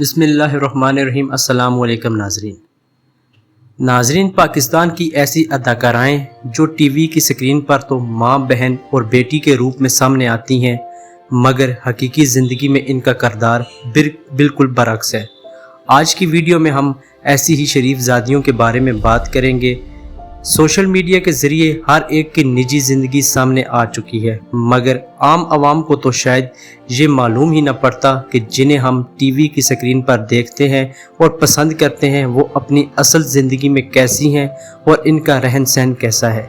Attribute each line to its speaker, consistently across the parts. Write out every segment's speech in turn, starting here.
Speaker 1: بسم اللہ الرحمن الرحیم۔ السلام علیکم ناظرین، پاکستان کی ایسی اداکارائیں جو ٹی وی کی سکرین پر تو ماں، بہن اور بیٹی کے روپ میں سامنے آتی ہیں، مگر حقیقی زندگی میں ان کا کردار بالکل برعکس ہے۔ آج کی ویڈیو میں ہم ایسی ہی شریف زادیوں کے بارے میں بات کریں گے۔ سوشل میڈیا کے ذریعے ہر ایک کی نجی زندگی سامنے آ چکی ہے، مگر عام عوام کو تو شاید یہ معلوم ہی نہ پڑتا کہ جنہیں ہم ٹی وی کی سکرین پر دیکھتے ہیں اور پسند کرتے ہیں وہ اپنی اصل زندگی میں کیسی ہیں اور ان کا رہن سہن کیسا ہے۔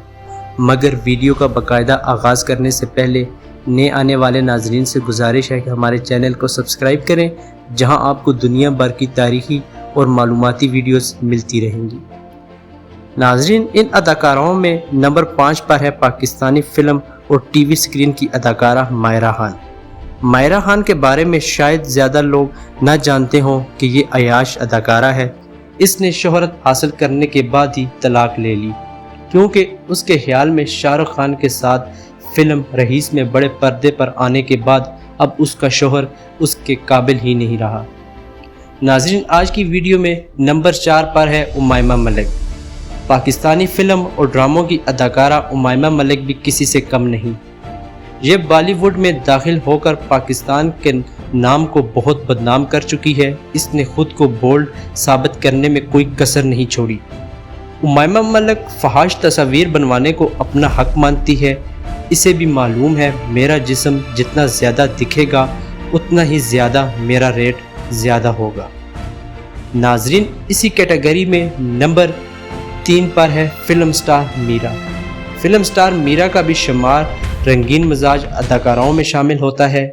Speaker 1: مگر ویڈیو کا باقاعدہ آغاز کرنے سے پہلے نئے آنے والے ناظرین سے گزارش ہے کہ ہمارے چینل کو سبسکرائب کریں، جہاں آپ کو دنیا بھر کی تاریخی اور معلوماتی ویڈیوز ملتی رہیں گی۔ ناظرین، ان اداکاروں میں نمبر 5 پر ہے پاکستانی فلم اور ٹی وی سکرین کی اداکارہ ماہرہ خان۔ ماہرہ خان کے بارے میں شاید زیادہ لوگ نہ جانتے ہوں کہ یہ عیاش اداکارہ ہے۔ اس نے شہرت حاصل کرنے کے بعد ہی طلاق لے لی، کیونکہ اس کے خیال میں شاہ رخ خان کے ساتھ فلم رئیس میں بڑے پردے پر آنے کے بعد اب اس کا شوہر اس کے قابل ہی نہیں رہا۔ ناظرین، آج کی ویڈیو میں نمبر 4 پر ہے امائمہ ملک۔ پاکستانی فلم اور ڈراموں کی اداکارہ امائمہ ملک بھی کسی سے کم نہیں۔ یہ بالی ووڈ میں داخل ہو کر پاکستان کے نام کو بہت بدنام کر چکی ہے۔ اس نے خود کو بولڈ ثابت کرنے میں کوئی کسر نہیں چھوڑی۔ امائمہ ملک فحش تصاویر بنوانے کو اپنا حق مانتی ہے۔ اسے بھی معلوم ہے میرا جسم جتنا زیادہ دکھے گا اتنا ہی زیادہ میرا ریٹ زیادہ ہوگا۔ ناظرین، اسی کیٹیگری میں نمبر 3 پر ہے فلم سٹار میرا۔ فلم سٹار میرا کا بھی شمار رنگین مزاج اداکاروں میں شامل ہوتا ہے۔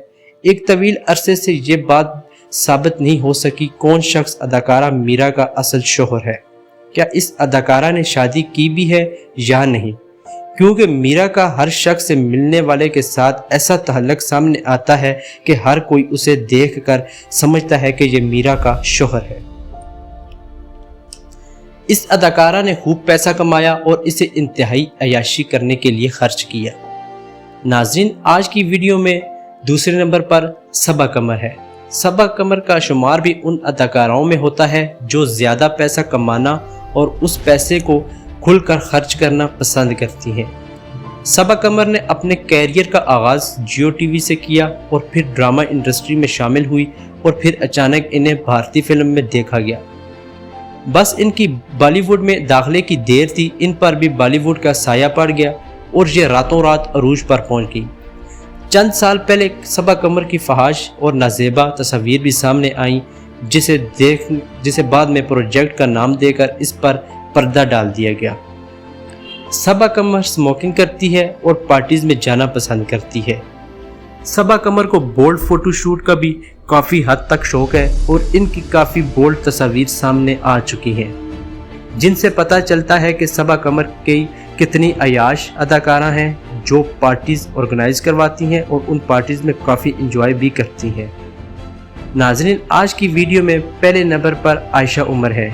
Speaker 1: ایک طویل عرصے سے یہ بات ثابت نہیں ہو سکی کون شخص اداکارہ میرا کا اصل شوہر ہے۔ کیا اس اداکارہ نے شادی کی بھی ہے یا نہیں، کیونکہ میرا کا ہر شخص سے ملنے والے کے ساتھ ایسا تعلق سامنے آتا ہے کہ ہر کوئی اسے دیکھ کر سمجھتا ہے کہ یہ میرا کا شوہر ہے۔ اس اداکارہ نے خوب پیسہ کمایا اور اسے انتہائی عیاشی کرنے کے لیے خرچ کیا۔ ناظرین، آج کی ویڈیو میں دوسرے نمبر پر صبا قمر ہے۔ صبا قمر کا شمار بھی ان اداکاروں میں ہوتا ہے جو زیادہ پیسہ کمانا اور اس پیسے کو کھل کر خرچ کرنا پسند کرتی ہیں۔ صبا قمر نے اپنے کیریئر کا آغاز جیو ٹی وی سے کیا اور پھر ڈرامہ انڈسٹری میں شامل ہوئی اور پھر اچانک انہیں بھارتی فلم میں دیکھا گیا۔ بس ان کی بالی ووڈ میں داخلے کی دیر تھی، ان پر بھی بالی ووڈ کا سایہ پڑ گیا اور یہ راتوں رات عروج پر پہنچ گئی۔ چند سال پہلے صبا قمر کی فحش اور نازیبا تصاویر بھی سامنے آئیں، جسے بعد میں پروجیکٹ کا نام دے کر اس پر پردہ ڈال دیا گیا۔ صبا قمر اسموکنگ کرتی ہے اور پارٹیز میں جانا پسند کرتی ہے۔ صبا قمر کو بولڈ فوٹو شوٹ کا بھی کافی حد تک شوق ہے اور ان کی کافی بولڈ تصاویر سامنے آ چکی ہیں، جن سے پتہ چلتا ہے کہ صبا قمر کی کتنی عیاش اداکارہ ہیں جو پارٹیز آرگنائز کرواتی ہیں اور ان پارٹیز میں کافی انجوائے بھی کرتی ہیں۔ ناظرین، آج کی ویڈیو میں پہلے نمبر پر عائشہ عمر ہے۔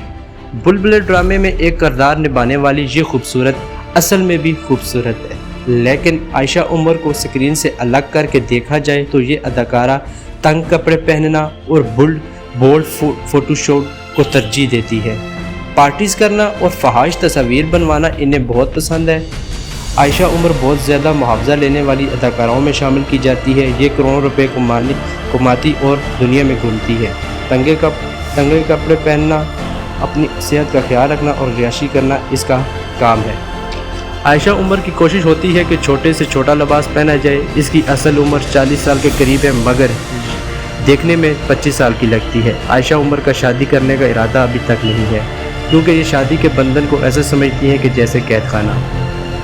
Speaker 1: بلبلے ڈرامے میں ایک کردار نبھانے والی یہ خوبصورت اصل میں بھی خوبصورت ہے، لیکن عائشہ عمر کو سکرین سے الگ کر کے دیکھا جائے تو یہ اداکارہ تنگ کپڑے پہننا اور بولڈ فوٹو شوٹ کو ترجیح دیتی ہے۔ پارٹیز کرنا اور فحش تصاویر بنوانا انہیں بہت پسند ہے۔ عائشہ عمر بہت زیادہ معاوضہ لینے والی اداکاروں میں شامل کی جاتی ہے۔ یہ کروڑوں روپے کماتی اور دنیا میں گھومتی ہے۔ تنگے کپڑے پہننا، اپنی صحت کا خیال رکھنا اور عیاشی کرنا اس کا کام ہے۔ عائشہ عمر کی کوشش ہوتی ہے کہ چھوٹے سے چھوٹا لباس پہنا جائے۔ اس کی اصل عمر 40 سال کے قریب ہے، مگر دیکھنے میں 25 سال کی لگتی ہے۔ عائشہ عمر کا شادی کرنے کا ارادہ ابھی تک نہیں ہے، کیونکہ یہ شادی کے بندھن کو ایسا سمجھتی ہیں کہ جیسے قید خانہ۔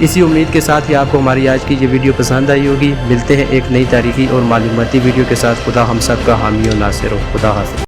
Speaker 1: اسی امید کے ساتھ کہ آپ کو ہماری آج کی یہ ویڈیو پسند آئی ہوگی۔ ملتے ہیں ایک نئی تاریخی اور معلوماتی ویڈیو کے ساتھ۔ خدا ہم سب کا حامی و ناصر ہو۔ خدا حافظ۔